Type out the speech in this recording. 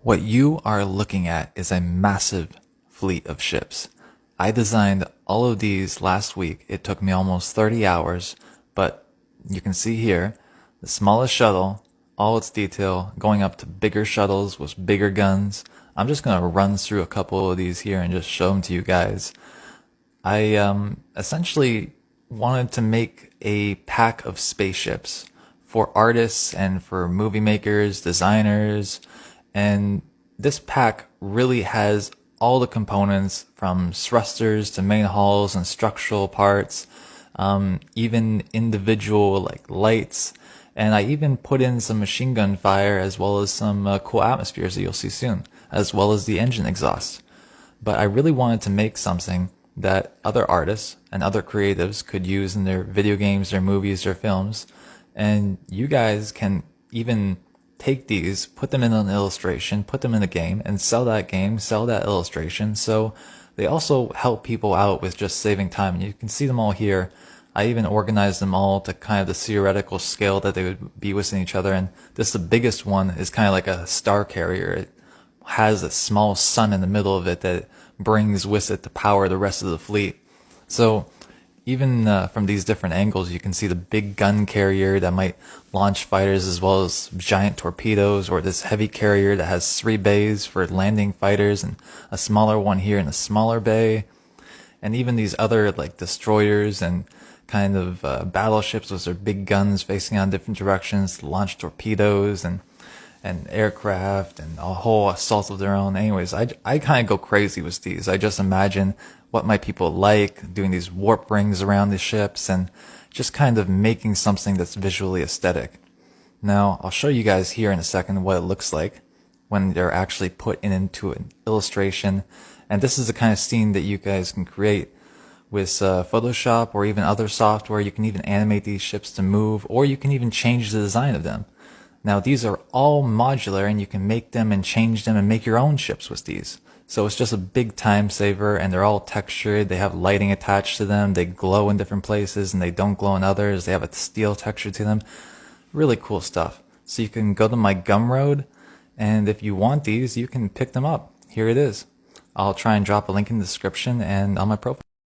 What you are looking at is a massive fleet of ships. I designed all of these last week. It took me almost 30 hours, but you can see here, the smallest shuttle, all its detail, going up to bigger shuttles with bigger guns. I'm just going to run through a couple of these here and just show them to you guys. I essentially wanted to make a pack of spaceships for artists and for movie makers, designers, and this pack really has all the components from thrusters to main hulls and structural parts, even individual like lights, and I even put in some machine gun fire as well as some cool atmospheres that you'll see soon, as well as the engine exhaust. But I really wanted to make something that other artists and other creatives could use in their video games, their movies, their films, and you guys can even take these, put them in an illustration, put them in a game, and sell that game, sell that illustration. So they also help people out with just saving time. And you can see them all here. I even organized them all to kind of the theoretical scale that they would be within each other. And this, the biggest one, is kind of like a star carrier. It has a small sun in the middle of it that brings with it to power the rest of the fleet. So even from these different angles, you can see the big gun carrier that might launch fighters as well as giant torpedoes, or this heavy carrier that has 3 bays for landing fighters and a smaller one here in a smaller bay. And even these other like destroyers and kind of battleships with their big guns facing on different directions to launch torpedoes and aircraft and a whole assault of their own. Anyways, I kind of go crazy with these. I just imagine what might people like, doing these warp rings around the ships and just kind of making something that's visually aesthetic. Now, I'll show you guys here in a second what it looks like when they're actually put into an illustration. And this is the kind of scene that you guys can create with Photoshop or even other software. You can even animate these ships to move, or you can even change the design of them. Now, these are all modular, and you can make them and change them and make your own ships with these. So it's just a big time saver, and they're all textured. They have lighting attached to them. They glow in different places, and they don't glow in others. They have a steel texture to them. Really cool stuff. So you can go to my Gumroad, and if you want these, you can pick them up. Here it is. I'll try and drop a link in the description and on my profile.